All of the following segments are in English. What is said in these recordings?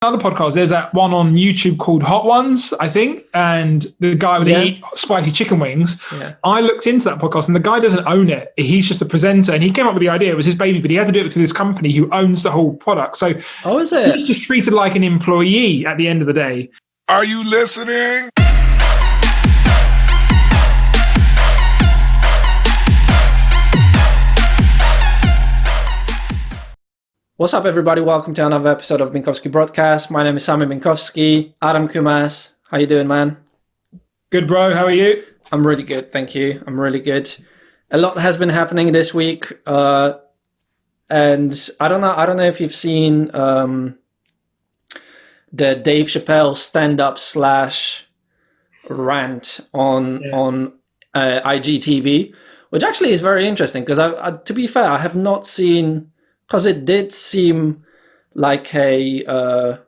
Other podcasts, there's that one on YouTube called Hot Ones, I think, and the guy with the spicy chicken wings. Yeah. I looked into that podcast, and the guy doesn't own it. He's just a presenter, and he came up with the idea. It was his baby, but he had to do it through this company who owns the whole product. So is it? he's just treated like an employee at the end of the day. Are you listening? What's up, everybody? Welcome to another episode of Binkowski Broadcast. My name is Sami Binkowski. Adam Coumas. How you doing, man? Good, bro. How are you? I'm really good, thank you. I'm really good. A lot has been happening this week, and I don't know if you've seen the Dave Chappelle stand-up / rant on IGTV, which actually is very interesting because I to be fair, I have not seen. Because it did seem like a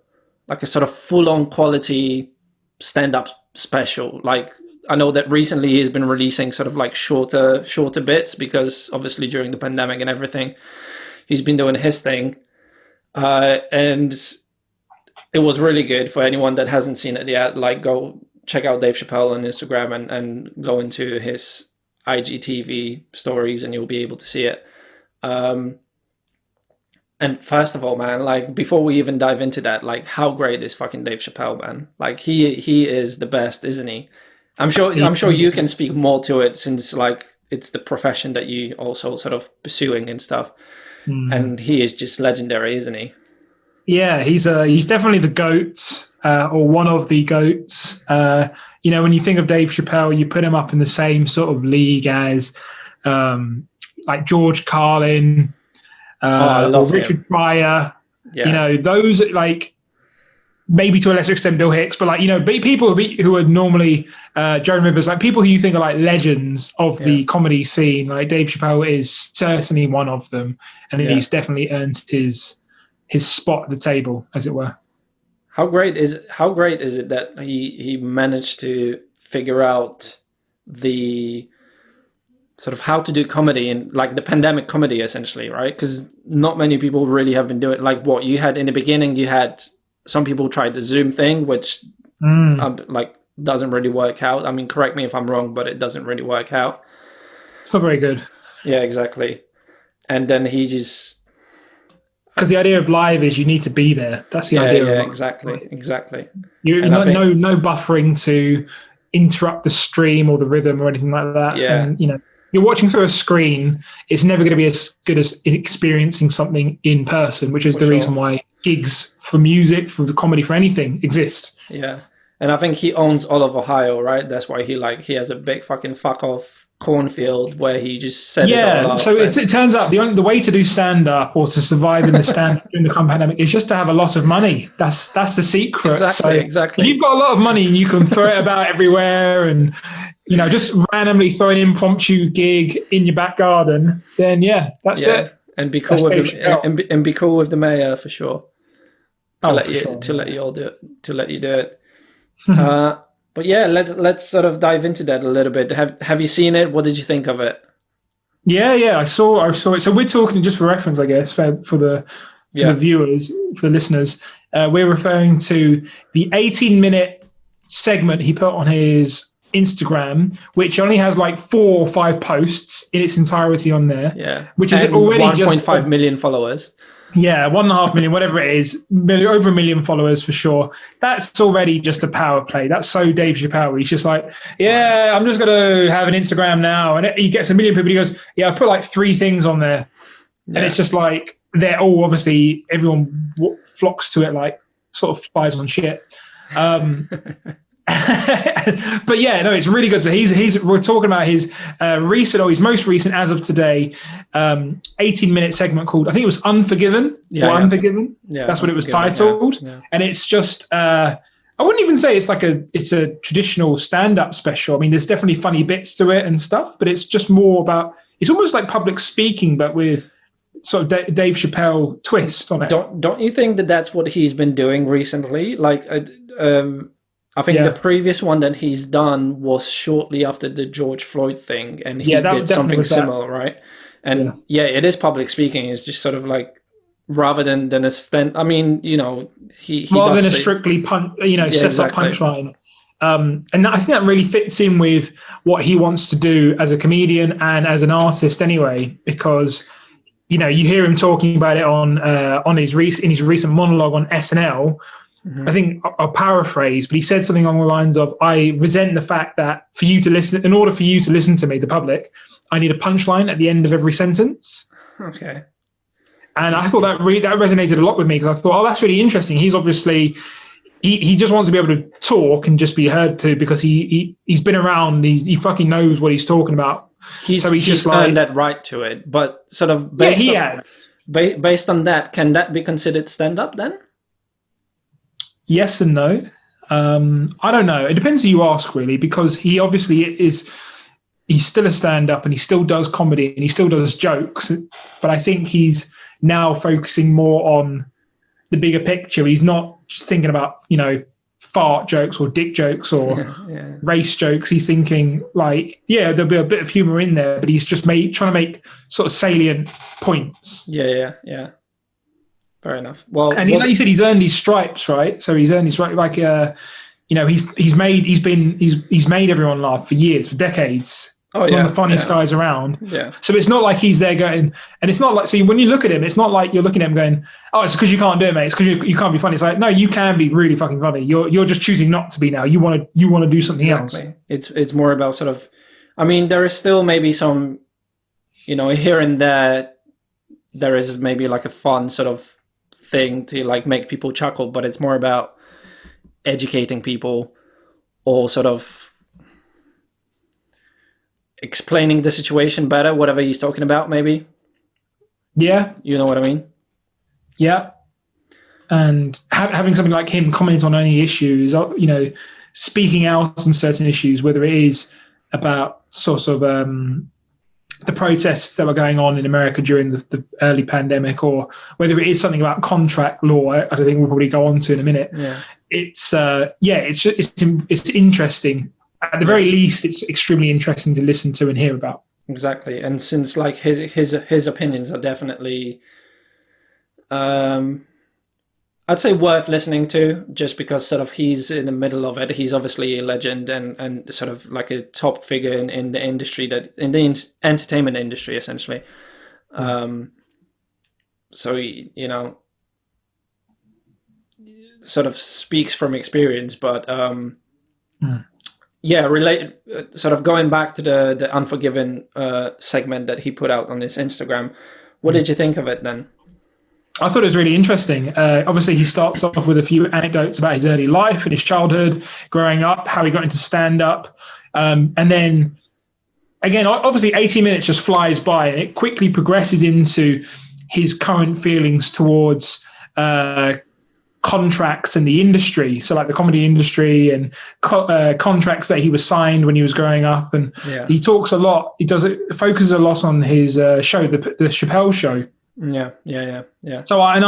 sort of full-on quality stand-up special. Like, I know that recently he's been releasing sort of like shorter bits because obviously during the pandemic and everything, he's been doing his thing. And it was really good for anyone that hasn't seen it yet. Like, go check out Dave Chappelle on Instagram and go into his IGTV stories and you'll be able to see it. And first of all, man, like before we even dive into that, like how great is fucking Dave Chappelle, man? Like he is the best, isn't he? I'm sure you can speak more to it since like it's the profession that you also sort of pursuing and stuff. And he is just legendary, isn't he? Yeah, he's definitely the GOAT, or one of the GOATs. When you think of Dave Chappelle, you put him up in the same sort of league as like George Carlin. I love Richard Pryor, yeah. Those like maybe to a lesser extent Bill Hicks, but like people who are normally Joan Rivers, like people who you think are like legends of the comedy scene. Like Dave Chappelle is certainly one of them, and he's definitely earned his spot at the table, as it were. How great is it that he managed to figure out the sort of how to do comedy and like the pandemic comedy essentially, right? Because not many people really have been doing like what you had in the beginning. You had some people tried the Zoom thing, which like doesn't really work out. I mean, correct me if I'm wrong, but it doesn't really work out. It's not very good. Yeah, exactly. And then he just because the idea of live is you need to be there. That's the idea. Yeah, of exactly. No buffering to interrupt the stream or the rhythm or anything like that. Yeah. And, you're watching through a screen, it's never going to be as good as experiencing something in person, which is the reason why gigs for music, for the comedy, for anything exist. Yeah. And I think he owns all of Ohio, right? That's why he has a big fucking fuck off cornfield where he just set it all up. So it turns out the way to do stand-up or to survive in the stand-up during the pandemic is just to have a lot of money. That's the secret. Exactly. If you've got a lot of money and you can throw it about everywhere and just randomly throw an impromptu gig in your back garden, then that's it. And be cool and be cool with the mayor for sure. To let you do it. But yeah, let's sort of dive into that a little bit. Have you seen it? What did you think of it? Yeah, I saw it. So we're talking just for reference, I guess, for the viewers, for the listeners. We're referring to the 18-minute segment he put on his Instagram, which only has like 4 or 5 posts in its entirety on there. Yeah, which is and already 1.5 million followers. Yeah, 1.5 million, whatever it is, over 1 million followers for sure. That's already just a power play. That's so Dave Chappelle. He's just like, I'm just going to have an Instagram now. And he gets 1 million people. He goes, I put like 3 things on there. Yeah. And it's just like, they're all obviously, everyone flocks to it like sort of flies on shit. But it's really good. So we're talking about his his most recent as of today 18-minute segment called, I think it was Unforgiven. Unforgiven. Yeah, that's what it was titled. Yeah. And it's just I wouldn't even say it's a traditional stand-up special. I mean, there's definitely funny bits to it and stuff, but it's just more about, it's almost like public speaking, but with sort of Dave Chappelle twist on it. Don't you think that that's what he's been doing recently? Like I think the previous one that he's done was shortly after the George Floyd thing, and he did something similar, right? And it is public speaking. It's just sort of like rather than a stand. I mean, he rather does than a strictly set up punchline. And I think that really fits in with what he wants to do as a comedian and as an artist anyway, because you hear him talking about it on his recent monologue on SNL. Mm-hmm. I think I'll paraphrase, but he said something along the lines of, "I resent the fact that in order for you to listen to me, the public, I need a punchline at the end of every sentence." Okay. And I thought that resonated a lot with me, because I thought, oh, that's really interesting. He's obviously he just wants to be able to talk and just be heard to, because he's been around. He fucking knows what he's talking about. He's just earned that right to it. But sort of based on that, can that be considered stand-up then? Yes and no. I don't know. It depends who you ask, really, because he obviously he's still a stand-up and he still does comedy and he still does jokes. But I think he's now focusing more on the bigger picture. He's not just thinking about, fart jokes or dick jokes or race jokes. He's thinking like, there'll be a bit of humor in there, but he's just trying to make sort of salient points. Yeah. Fair enough. Well, and like you said, he's earned his stripes, right? So he's earned his stripes. Like, he's made everyone laugh for years, for decades. Oh, yeah. One of the funniest guys around. Yeah. So it's not like he's there going, and it's not like, so when you look at him, it's not like you're looking at him going, oh, it's because you can't do it, mate. It's because you can't be funny. It's like, no, you can be really fucking funny. You're just choosing not to be now. You want to do something else. It's more about sort of, I mean, there is still maybe some, here and there is maybe like a fun sort of thing to like make people chuckle, but it's more about educating people or sort of explaining the situation better, whatever he's talking about, maybe. Yeah. You know what I mean? Yeah. And having something like him comment on any issues, speaking out on certain issues, whether it is about sort of the protests that were going on in America during the early pandemic, or whether it is something about contract law, as I think we'll probably go on to in a minute. Yeah. It's interesting. At the very least, it's extremely interesting to listen to and hear about. Exactly. And since like his opinions are definitely, I'd say worth listening to, just because sort of he's in the middle of it. He's obviously a legend and sort of like a top figure in the industry, in the entertainment industry, essentially. So, sort of speaks from experience, but sort of going back to the Unforgiven segment that he put out on his Instagram. What did you think of it then? I thought it was really interesting. Obviously, he starts off with a few anecdotes about his early life and his childhood, growing up, how he got into stand-up. And then, again, obviously 18 minutes just flies by, and it quickly progresses into his current feelings towards contracts in the industry, so like the comedy industry and contracts that he was signed when he was growing up. And he talks a lot. He focuses a lot on his show, the Chappelle show. Yeah. So I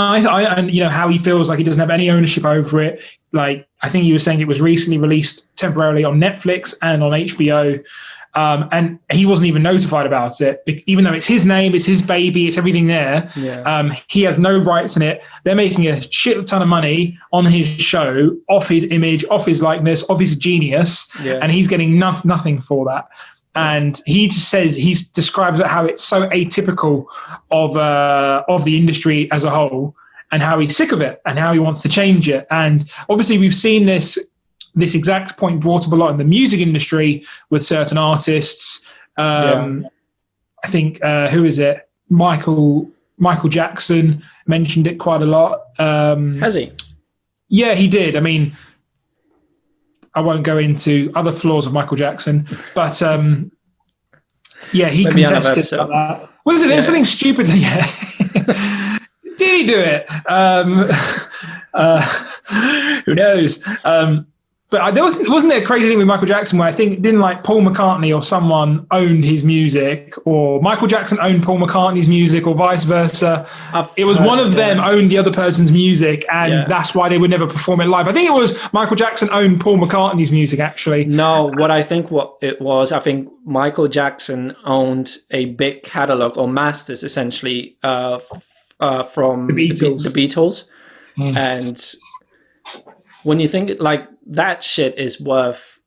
how he feels like he doesn't have any ownership over it. Like, I think he was saying it was recently released temporarily on Netflix and on HBO. And he wasn't even notified about it, even though it's his name, it's his baby, it's everything there. Yeah. He has no rights in it. They're making a shit ton of money on his show, off his image, off his likeness, off his genius, and he's getting nothing for that. And he just says, he describes how it's so atypical of the industry as a whole, and how he's sick of it and how he wants to change it. And obviously we've seen this exact point brought up a lot in the music industry with certain artists. I think, who is it? Michael Jackson mentioned it quite a lot. Has he? Yeah, he did. I mean, I won't go into other flaws of Michael Jackson, but he contested that. What is it? There's something stupid. Yeah. Did he do it? Who knows? But wasn't there a crazy thing with Michael Jackson where I think didn't like Paul McCartney or someone owned his music, or Michael Jackson owned Paul McCartney's music, or vice versa? It was one of them owned the other person's music, and that's why they would never perform it live. I think it was Michael Jackson owned Paul McCartney's music, actually. No, I think Michael Jackson owned a big catalog or masters, essentially, from the Beatles. And when you think like that shit is worth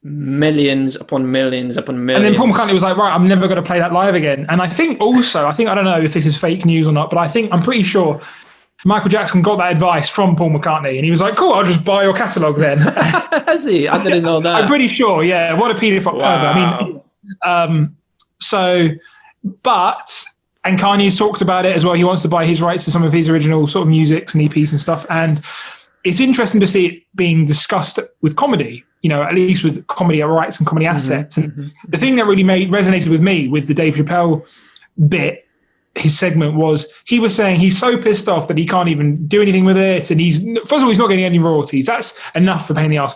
millions upon millions upon millions. And then Paul McCartney was like, right, I'm never going to play that live again. And I think also, I don't know if this is fake news or not, but I'm pretty sure Michael Jackson got that advice from Paul McCartney, and he was like, cool, I'll just buy your catalogue then. Has he? I didn't know that. I'm pretty sure, yeah. What a paedophile. Wow. I mean, and Kanye's talked about it as well. He wants to buy his rights to some of his original sort of musics and EPs and stuff. And it's interesting to see it being discussed with comedy, at least with comedy rights and comedy assets. And the thing that really resonated with me with the Dave Chappelle bit, his segment, was he was saying he's so pissed off that he can't even do anything with it. And first of all, he's not getting any royalties. That's enough for paying the ass.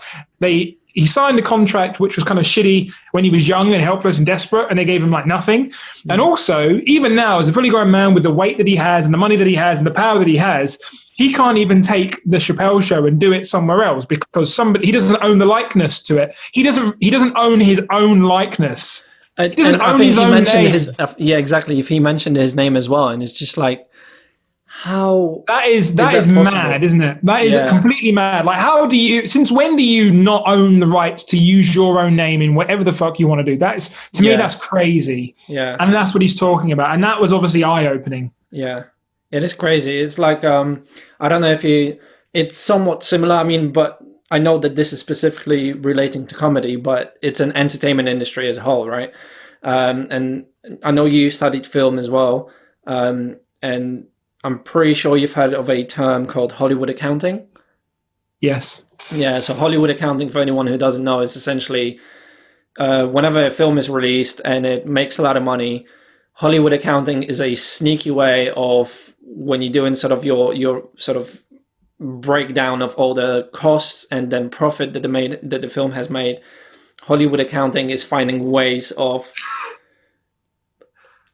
He signed the contract, which was kind of shitty when he was young and helpless and desperate, and they gave him like nothing. And also, even now, as a fully grown man with the weight that he has and the money that he has and the power that he has, he can't even take the Chappelle show and do it somewhere else because he doesn't own the likeness to it. He doesn't own his own likeness. He doesn't own his own name. Yeah, exactly. If he mentioned his name as well, and it's just like, how that is mad, isn't it? That is completely mad. Like, since when do you not own the rights to use your own name in whatever the fuck you want to do? That's, to me, that's crazy. Yeah. And that's what he's talking about. And that was obviously eye-opening. Yeah. It is crazy. It's like, I don't know if it's somewhat similar. I mean, but I know that this is specifically relating to comedy, but it's an entertainment industry as a whole, right? And I know you studied film as well. And I'm pretty sure you've heard of a term called Hollywood accounting. Yes. Yeah, so Hollywood accounting, for anyone who doesn't know, is essentially whenever a film is released and it makes a lot of money, Hollywood accounting is a sneaky way of, when you're doing sort of your sort of breakdown of all the costs and then profit that the film has made, Hollywood accounting is finding ways of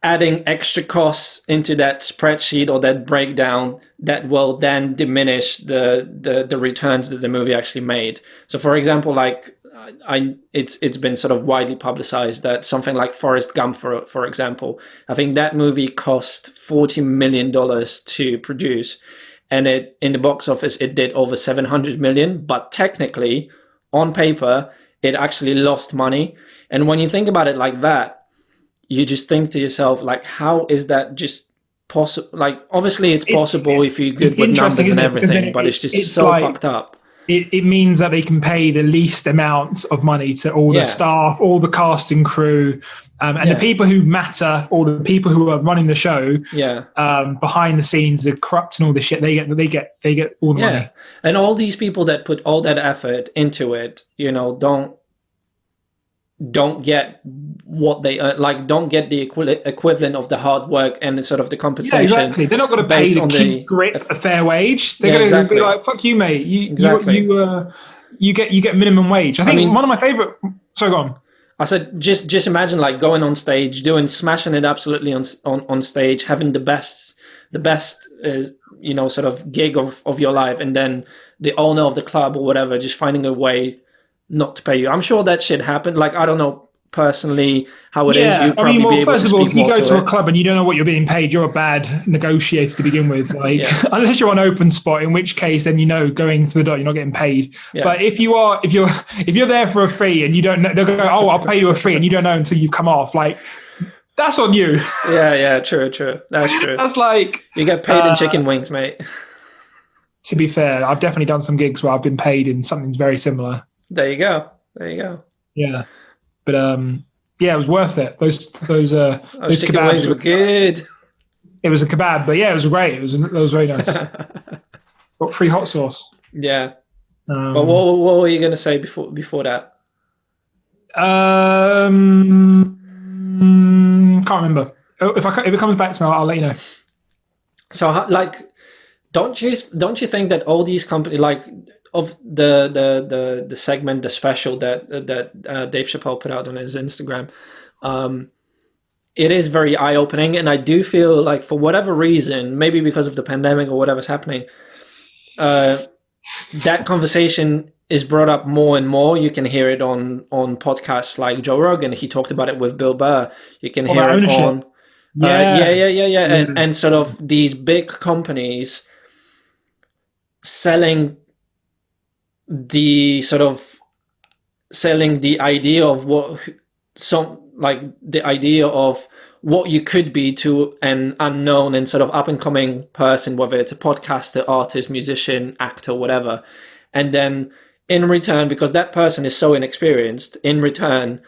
adding extra costs into that spreadsheet or that breakdown that will then diminish the returns that the movie actually made. So, for example, like it's been sort of widely publicized that something like Forrest Gump, for example, I think that movie cost $40 million to produce, and in the box office it did over $700 million. But technically, on paper, it actually lost money. And when you think about it like that, you just think to yourself, like, how is that just possible? Like, obviously it's possible if you're good with numbers and everything, but it's just so fucked up. It means that they can pay the least amount of money to all the staff, all the cast and crew, and the people who matter, all the people who are running the show, behind the scenes, the corrupt and all this shit. They get all the money. And all these people that put all that effort into it, don't get what they don't get the equivalent of the hard work and sort of the compensation. Yeah, exactly. They're not going to pay the grip a fair wage. They're going to be like, "Fuck you, mate. You get minimum wage." I think one of my favorite. So go on. I said, just imagine like going on stage, smashing it absolutely on stage, having the best sort of gig of your life, and then the owner of the club or whatever just finding a way not to pay you. I'm sure that shit happened. Like, I don't know personally how it is. You'd probably be able first to of all, speak if you more go to it. a club and you don't know what you're being paid, you're a bad negotiator to begin with. Like, unless you're on open spot, in which case then going through the door, you're not getting paid. Yeah. But if you're there for a fee and you don't know, they'll go, "Oh, I'll pay you a fee," and you don't know until you come off. Like, that's on you. Yeah, true. That's true. That's like, you get paid in chicken wings, mate. To be fair, I've definitely done some gigs where I've been paid in something very similar. There you go. Yeah, but it was worth it. Those chicken kebabs wings were good. It was a kebab, but it was great. It was very nice. Got free hot sauce. Yeah. But what were you going to say before that? Can't remember. If it comes back to me, I'll let you know. So, like, don't you think that all these companies, like, of the segment, the special that Dave Chappelle put out on his Instagram, it is very eye-opening, and I do feel like, for whatever reason, maybe because of the pandemic or whatever's happening, that conversation is brought up more and more. You can hear it on podcasts like Joe Rogan. He talked about it with Bill Burr. You can hear it on Yeah. And sort of these big companies selling the idea of the idea of what you could be to an unknown and sort of up and coming person, whether it's a podcaster, artist, musician, actor, whatever. And then in return, because that person is so inexperienced, in return,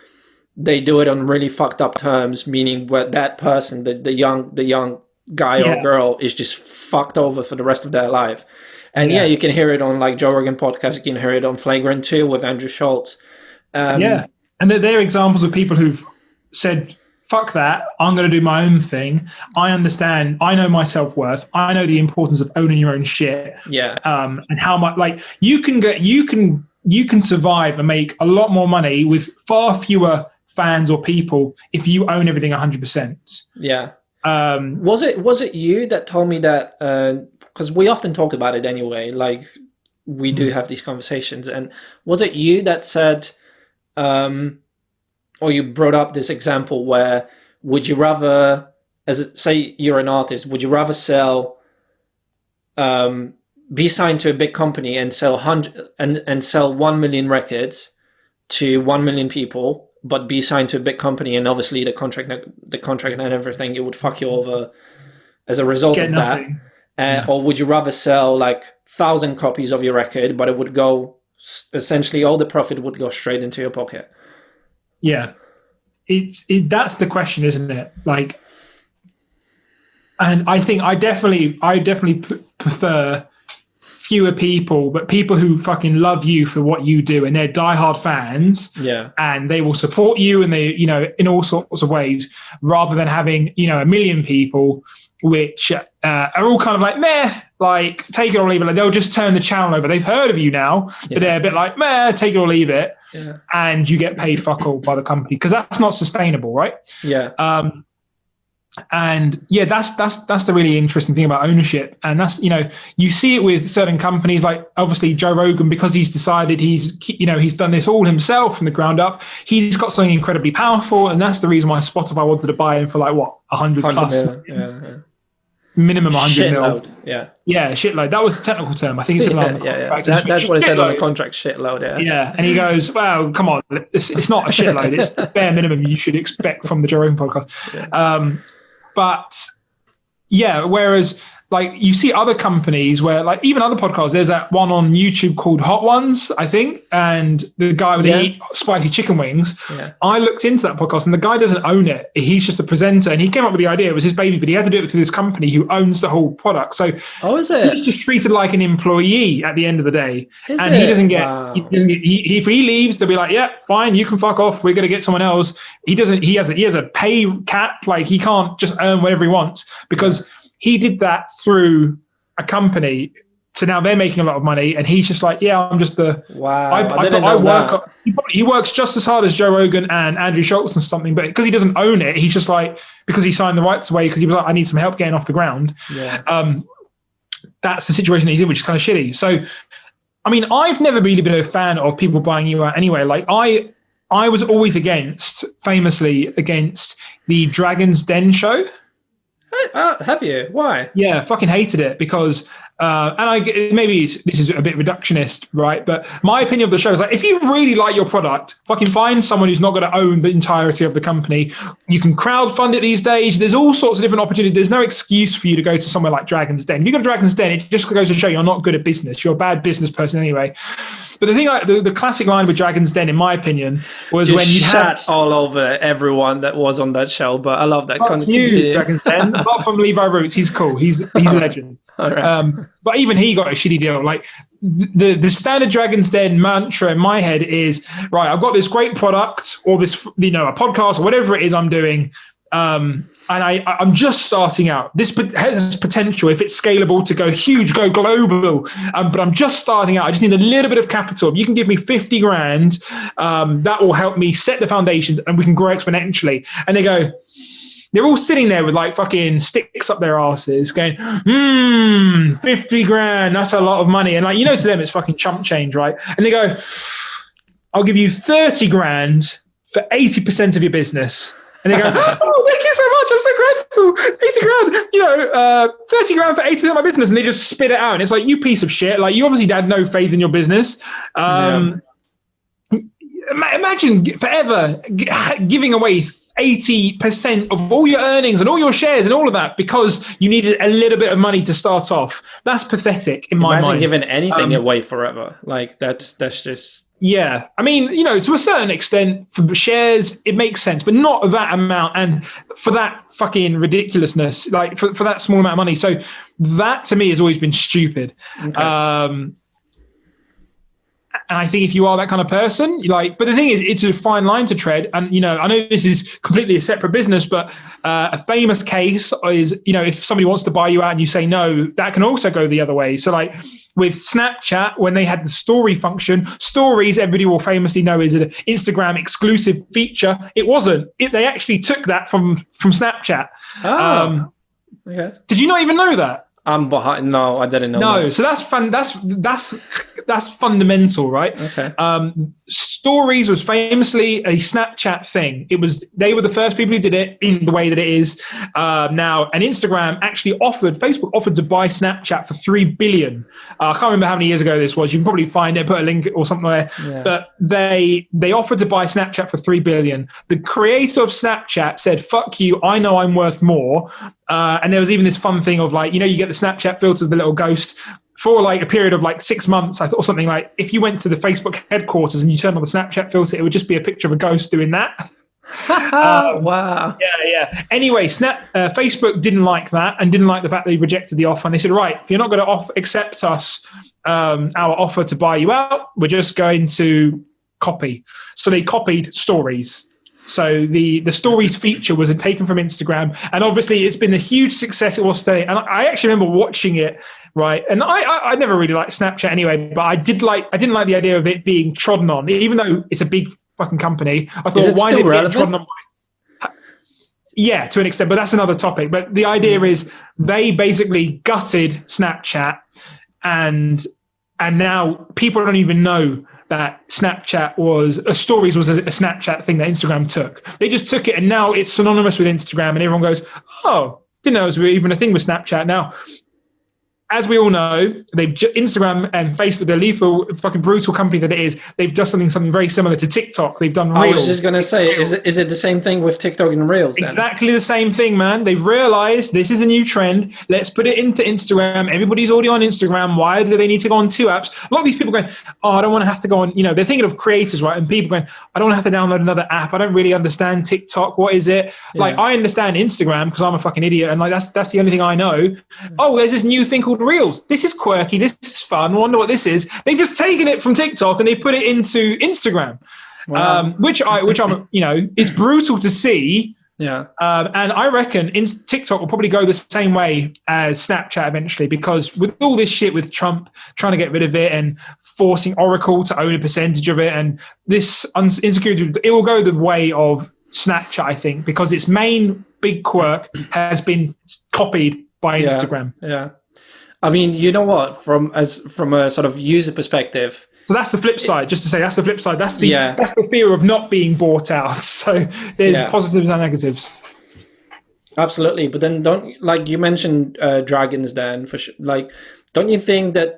they do it on really fucked up terms, meaning where that person, the young guy or girl, is just fucked over for the rest of their life. And you can hear it on like Joe Rogan podcast. You can hear it on Flagrant 2 with Andrew Schultz. And they're examples of people who've said, fuck that, I'm going to do my own thing. I understand. I know my self-worth. I know the importance of owning your own shit. Yeah. And how much, like, you can survive and make a lot more money with far fewer fans or people if you own everything 100%. Yeah. Was it you that told me that, because we often talk about it anyway, like we do have these conversations, and was it you that said, or you brought up this example where would you rather, say you're an artist, would you rather be signed to a big company and sell 1 million records to 1 million people, but be signed to a big company and obviously the contract and everything, it would fuck you over as a result of that? Or would you rather sell like 1,000 copies of your record, but it would go, essentially all the profit would go straight into your pocket? Yeah, that's the question, isn't it? Like, and I think I definitely prefer fewer people, but people who fucking love you for what you do, and they're diehard fans. Yeah, and they will support you, and they, in all sorts of ways, rather than having 1 million people which are all kind of like meh, like take it or leave it. Like they'll just turn the channel over. They've heard of you now, but they're a bit like meh, take it or leave it. Yeah. And you get paid fuck all by the company because that's not sustainable, right? Yeah. And yeah, that's the really interesting thing about ownership, and that's you see it with certain companies, like obviously Joe Rogan, because he's decided he's done this all himself from the ground up. He's got something incredibly powerful, and that's the reason why Spotify wanted to buy him for like what 100 plus. Yeah. Minimum 100 mil. Yeah, shitload. That was the technical term. I think it's about the contract. That's what it said on the contract, shitload. Yeah, and he goes, well, come on, it's not a shitload. It's the bare minimum you should expect from the Joe Rogan podcast. Yeah. But yeah, whereas like you see other companies where like even other podcasts, there's that one on YouTube called Hot Ones, I think, and the guy would eat spicy chicken wings. Yeah. I looked into that podcast and the guy doesn't own it. He's just a presenter, and he came up with the idea. It was his baby, but he had to do it through this company who owns the whole product. So is it? He's just treated like an employee at the end of the day. He doesn't get, if he leaves, they'll be like, yeah, fine, you can fuck off. We're going to get someone else. He has a pay cap. Like he can't just earn whatever he wants because he did that through a company, so now they're making a lot of money, and he's just like, yeah, I'm just the he works just as hard as Joe Rogan and Andrew Schultz and something, but because he doesn't own it, he's just like, because he signed the rights away because he was like, I need some help getting off the ground. Yeah. That's the situation he's in, which is kind of shitty. So, I mean, I've never really been a fan of people buying you out anyway. Like I was always famously against the Dragon's Den show. Have you? Why? Yeah, fucking hated it because, maybe this is a bit reductionist, right? But my opinion of the show is like, if you really like your product, fucking find someone who's not going to own the entirety of the company. You can crowdfund it these days. There's all sorts of different opportunities. There's no excuse for you to go to somewhere like Dragon's Den. If you go to Dragon's Den, it just goes to show you're not good at business. You're a bad business person anyway. But the thing, the classic line with Dragon's Den, in my opinion, was when you had all over everyone that was on that show. But I love that kind of Dragon's Den. Apart from Levi Roots, he's cool. He's a legend. Right. But even he got a shitty deal. Like the standard Dragon's Den mantra in my head is, right, I've got this great product or this, a podcast or whatever it is I'm doing. And I'm just starting out. This has potential, if it's scalable, to go huge, go global. But I'm just starting out. I just need a little bit of capital. If you can give me 50 grand, that will help me set the foundations and we can grow exponentially. And they're all sitting there with like fucking sticks up their asses going, 50 grand, that's a lot of money. And like, to them, it's fucking chump change, right? And they go, I'll give you 30 grand for 80% of your business. And they go, oh, thank you so much. I'm so grateful. 80 grand, 30 grand for 80% of my business. And they just spit it out. And it's like, you piece of shit. Like, you obviously had no faith in your business. Imagine forever giving away 80% of all your earnings and all your shares and all of that because you needed a little bit of money to start off. That's pathetic in my mind. Imagine giving anything away forever. Like, that's just... Yeah. I mean, to a certain extent, for shares, it makes sense, but not that amount. And for that fucking ridiculousness, like for that small amount of money. So that to me has always been stupid. Okay. And I think if you are that kind of person, but the thing is, it's a fine line to tread. And, I know this is completely a separate business, but a famous case is, if somebody wants to buy you out and you say no, that can also go the other way. So like with Snapchat, when they had the story function, stories, everybody will famously know is an Instagram exclusive feature. It wasn't. They actually took that from Snapchat. Oh, okay. Did you not even know that? I'm behind. No, I didn't know. No, that. So that's fun. That's fundamental, right? Okay. Stories was famously a Snapchat thing. They were the first people who did it in the way that it is now. And Instagram actually Facebook offered to buy Snapchat for $3 billion. I can't remember how many years ago this was. You can probably find it, put a link or something there. Yeah. But they offered to buy Snapchat for $3 billion. The creator of Snapchat said, "Fuck you. I know I'm worth more." And there was even this fun thing of like, you get the Snapchat filter, the little ghost. For like a period of like 6 months, I thought, or something, like if you went to the Facebook headquarters and you turned on the Snapchat filter, it would just be a picture of a ghost doing that. Wow. Yeah. Anyway, Facebook didn't like that and didn't like the fact they rejected the offer. And they said, right, if you're not going to accept us, our offer to buy you out, we're just going to copy. So they copied stories. So the stories feature was taken from Instagram, and obviously it's been a huge success it was today. And I actually remember watching it, right? And I never really liked Snapchat anyway, but I didn't like the idea of it being trodden on, even though it's a big fucking company. I thought, why is it being trodden on? Yeah, to an extent, but that's another topic. But the idea is they basically gutted Snapchat, and now people don't even know that Snapchat stories was a Snapchat thing that Instagram took. They just took it, and now it's synonymous with Instagram, and everyone goes, oh, didn't know it was even a thing with Snapchat. Now, as we all know, Instagram and Facebook, the lethal, fucking brutal company that it is, they've done something very similar to TikTok. They've done Reels. I was just going to say, is it the same thing with TikTok and Reels then? Exactly the same thing, man. They've realized this is a new trend. Let's put it into Instagram. Everybody's already on Instagram. Why do they need to go on two apps? A lot of these people going, oh, I don't want to have to go on, they're thinking of creators, right? And people going, I don't want to have to download another app. I don't really understand TikTok. What is it? Yeah. Like, I understand Instagram because I'm a fucking idiot. And like, that's the only thing I know. Oh, there's this new thing called Reels. This is quirky. This is fun. I wonder what this is. They've just taken it from TikTok and they've put it into Instagram, wow. which I'm, it's brutal to see. Yeah. And I reckon TikTok will probably go the same way as Snapchat eventually, because with all this shit with Trump trying to get rid of it and forcing Oracle to own a percentage of it, and this insecurity, it will go the way of Snapchat, I think, because its main big quirk has been copied by Instagram. Yeah. I mean, you know what? From a sort of user perspective. So that's the flip side. Just to say, that's the flip side. That's the fear of not being bought out. So there's positives and negatives. Absolutely, but then like you mentioned Dragon's Den for sure. Like, don't you think that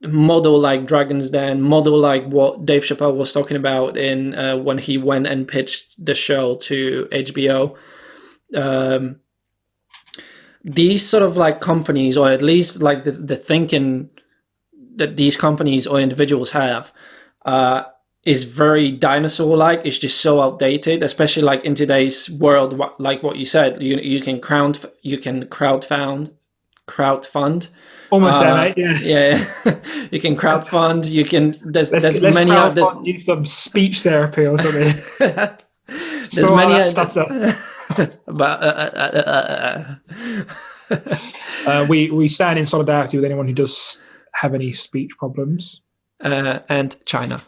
model like Dragon's Den, model like what Dave Chappelle was talking about in when he went and pitched the show to HBO? These sort of like companies, or at least like the thinking that these companies or individuals have is very dinosaur-like. It's just so outdated, especially like in today's world. Like what you said, you can crowdfund. Almost there, mate. Yeah. You can crowdfund. You can. There's many. Do some speech therapy or something. There's many. But we stand in solidarity with anyone who does have any speech problems. And China.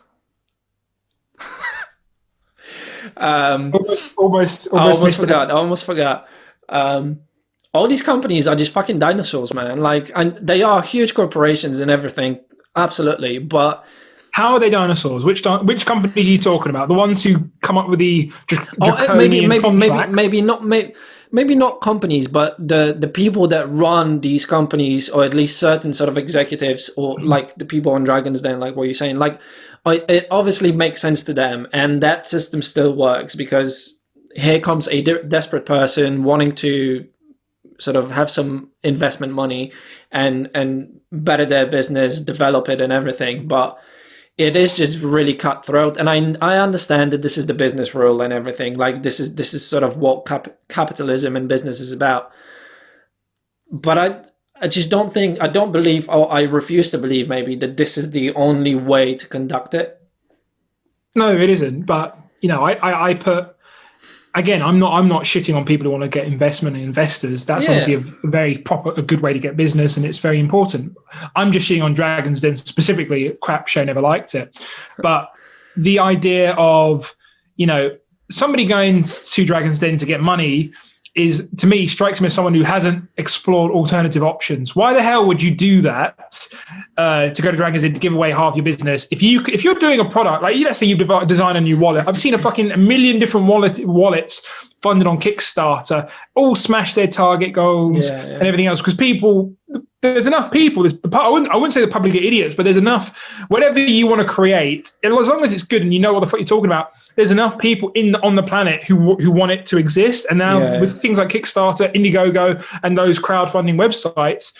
Almost forgot. All these companies are just fucking dinosaurs, man. Like, and they are huge corporations and everything, absolutely. But How are they dinosaurs? Which company are you talking about? The ones who come up with the maybe not companies, but the people that run these companies, or at least certain sort of executives, or like the people on Dragon's Den, like what you're saying, like it obviously makes sense to them, and that system still works because here comes a desperate person wanting to sort of have some investment money and better their business, develop it and everything, but it is just really cutthroat. And I understand that this is the business rule and everything. Like this is sort of what capitalism and business is about. But I just don't believe, or I refuse to believe maybe, that this is the only way to conduct it. No, it isn't. But, I put, again, I'm not shitting on people who want to get investment and investors. That's obviously a good way to get business, and it's very important. I'm just shitting on Dragon's Den specifically. Crap show, never liked it. But the idea of, somebody going to Dragon's Den to get money is, to me, strikes me as someone who hasn't explored alternative options. Why the hell would you do that to go to Dragon's Den to give away half your business? If you're doing a product, like let's say you design a new wallet. I've seen a million different wallets funded on Kickstarter, all smash their target goals and everything else, because there's enough people. I wouldn't say the public are idiots, but there's enough. Whatever you want to create, as long as it's good and you know what the fuck you're talking about, there's enough people on the planet who want it to exist. And now with things like Kickstarter, Indiegogo, and those crowdfunding websites,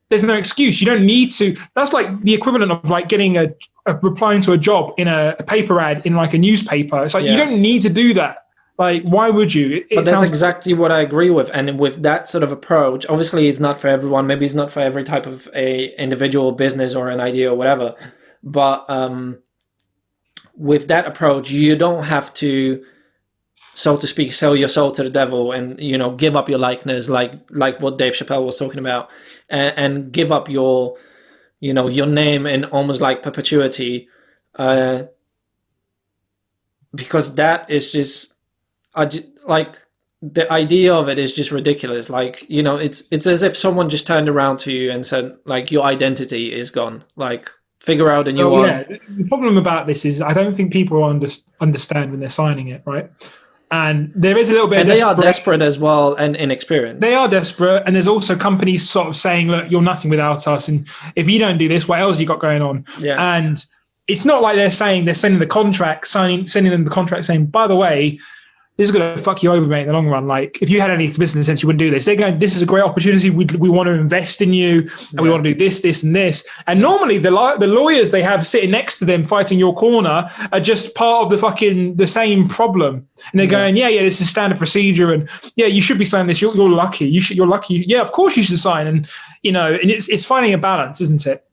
there's no excuse. You don't need to. That's like the equivalent of like getting replying to a job in a paper ad in like a newspaper. It's like you don't need to do that. Like, why would you? But that's exactly what I agree with. And with that sort of approach, obviously it's not for everyone. Maybe it's not for every type of a individual business or an idea or whatever. But with that approach, you don't have to, so to speak, sell your soul to the devil and, give up your likeness, like what Dave Chappelle was talking about, and give up your, your name in almost like perpetuity, because that is just, like, the idea of it is just ridiculous. Like, it's as if someone just turned around to you and said, like, your identity is gone. Like, figure out a new one. Yeah, the problem about this is I don't think people understand when they're signing it, right? And there is a little bit and they are desperate as well and inexperienced. They are desperate, and there's also companies sort of saying, look, you're nothing without us, and if you don't do this, what else have you got going on? Yeah. And it's not like they're sending them the contract saying, by the way, this is going to fuck you over, mate, in the long run. Like, if you had any business sense, you wouldn't do this. They're going, this is a great opportunity. We want to invest in you, and we want to do this, this, and this. And normally the lawyers they have sitting next to them fighting your corner are just part of the same problem. And they're going, this is standard procedure. And you should be signing this. You're lucky. You're lucky. Yeah, of course you should sign. And, and it's finding a balance, isn't it?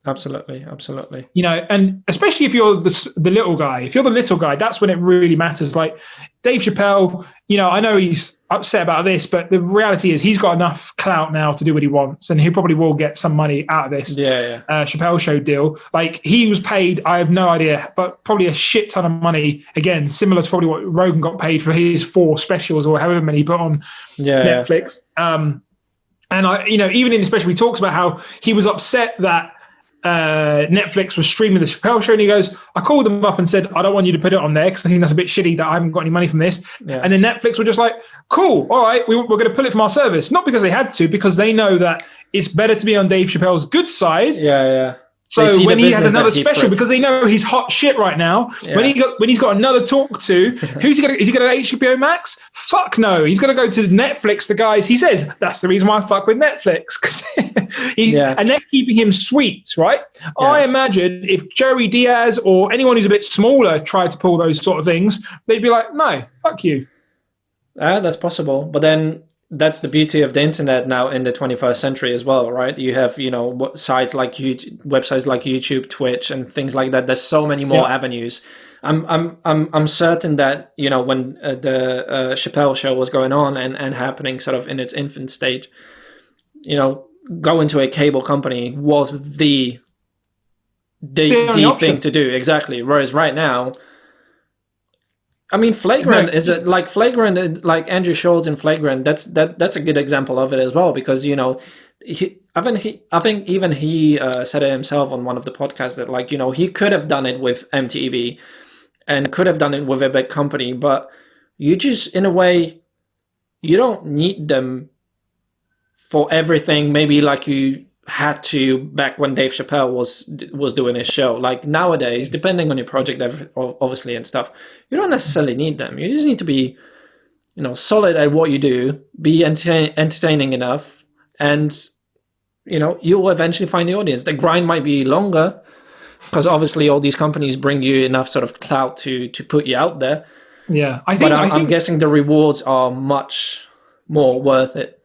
Absolutely. And especially if you're the little guy, that's when it really matters. Like Dave Chappelle, I know he's upset about this, but the reality is he's got enough clout now to do what he wants, and he probably will get some money out of this Chappelle Show deal. Like, he was paid, I have no idea, but probably a shit ton of money, again, similar to probably what Rogan got paid for his 4 specials or however many he put on Netflix. And even in the special, he talks about how he was upset that Netflix was streaming the Chappelle Show, and he goes, I called them up and said, I don't want you to put it on there because I think that's a bit shitty that I haven't got any money from this. And then Netflix were just like, cool, all right, we're going to pull it from our service. Not because they had to, because they know that it's better to be on Dave Chappelle's good side. So when he has another special, because they know he's hot shit right now, when he's got another talk to, is he going to HBO Max? Fuck no. He's going to go to Netflix, the guys. He says, that's the reason why I fuck with Netflix. And they're keeping him sweet, right? I imagine if Joey Diaz or anyone who's a bit smaller tried to pull those sort of things, they'd be like, no, fuck you. That's possible. But then that's the beauty of the internet now in the 21st century as well, right? You have, sites like YouTube, websites like YouTube, Twitch, and things like that. There's so many more avenues. I'm certain that, when the Chappelle Show was going on and happening sort of in its infant stage, going to a cable company was the thing to do. Exactly. Whereas right now, I mean, Flagrant is it like Flagrant, like Andrew Schultz in Flagrant. That's a good example of it as well, because I think even he said it himself on one of the podcasts that, like, you know, he could have done it with MTV and could have done it with a big company, but you just, in a way, you don't need them for everything. Maybe like you had to back when Dave Chappelle was doing his show. Like nowadays, depending on your project, obviously, and stuff, you don't necessarily need them. You just need to be, you know, solid at what you do, be entertaining enough, and, you know, you will eventually find the audience. The grind might be longer because obviously all these companies bring you enough sort of clout to put you out there. Yeah, I'm guessing the rewards are much more worth it.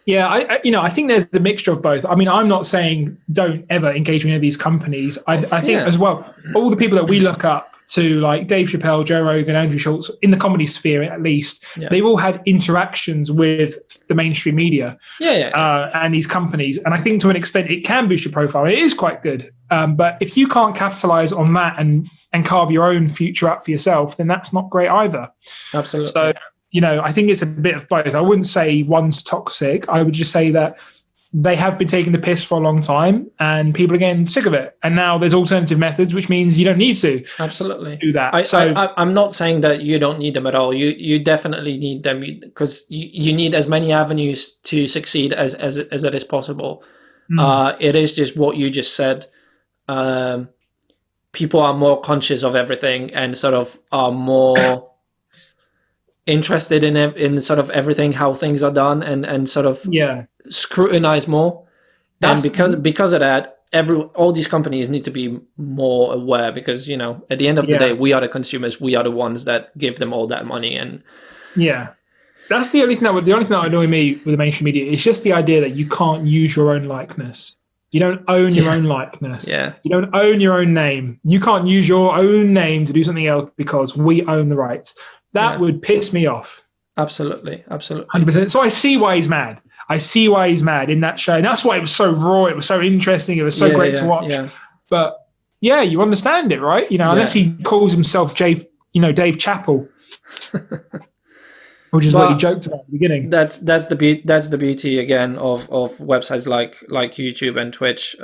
Yeah, I think there's the mixture of both. I mean, I'm not saying don't ever engage with any of these companies. I think as well, all the people that we look up to, like Dave Chappelle, Joe Rogan, Andrew Schultz, in the comedy sphere at least, they've all had interactions with the mainstream media and these companies. And I think to an extent it can boost your profile. It is quite good. But if you can't capitalize on that and carve your own future up for yourself, then that's not great either. Absolutely. So, you know, I think it's a bit of both. I wouldn't say one's toxic. I would just say that they have been taking the piss for a long time and people are getting sick of it. And now there's alternative methods, which means you don't need to do that. I'm not saying that you don't need them at all. You definitely need them because you need as many avenues to succeed as it is possible. It is just what you just said. People are more conscious of everything and sort of are more interested in sort of everything, how things are done, and sort of scrutinize more. And because of that, all these companies need to be more aware, because, you know, at the end of the day, we are the consumers. We are the ones that give them all that money. And that's the only thing that annoys me with the mainstream media. It's just the idea that you can't use your own likeness. You don't own your own likeness. You don't own your own name. You can't use your own name to do something else because we own the rights. That would piss me off. Absolutely. 100%. So I see why he's mad. I see why he's mad in that show. And that's why it was so raw. It was so interesting. It was so great to watch. But you understand it, right? You know, unless he calls himself Dave Chappelle, which is what he joked about at the beginning. That's the beauty again of websites like YouTube and Twitch.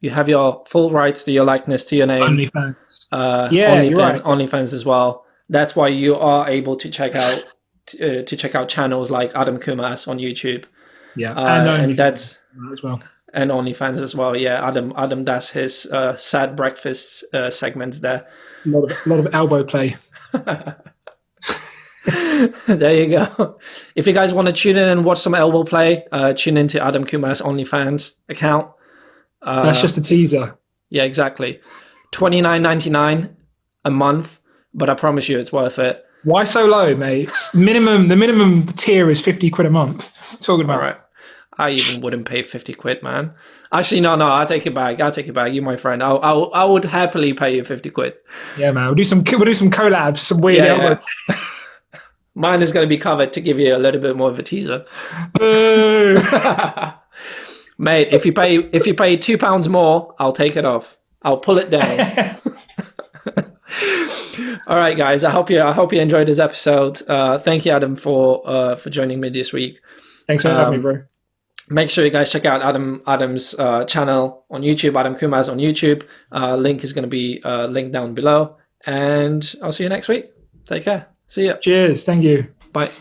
You have your full rights to your likeness, to your name. OnlyFans. OnlyFans as well. That's why you are able to check out channels like Adam Coumas on YouTube. And that's as well. And OnlyFans as well. Yeah, Adam does his sad breakfast segments there. A lot of elbow play. There you go. If you guys want to tune in and watch some elbow play, tune into Adam Coumas' OnlyFans account. That's just a teaser. Yeah, exactly. $29.99 a month, but I promise you it's worth it. Why so low, mate? The minimum tier is 50 quid a month. What are you talking about? All right. I even wouldn't pay 50 quid, man. Actually, no, I'll take it back. You're my friend. I would happily pay you 50 quid. Yeah, man. We'll do some collabs, some weird elbow. Mine is going to be covered to give you a little bit more of a teaser. Boo! Mate, if you pay £2 more, I'll take it off. I'll pull it down. All right, guys. I hope you enjoyed this episode. Thank you, Adam, for joining me this week. Thanks for having me, bro. Make sure you guys check out Adam's channel on YouTube, Adam Coumas on YouTube. Link is going to be linked down below. And I'll see you next week. Take care. See ya. Cheers. Thank you. Bye.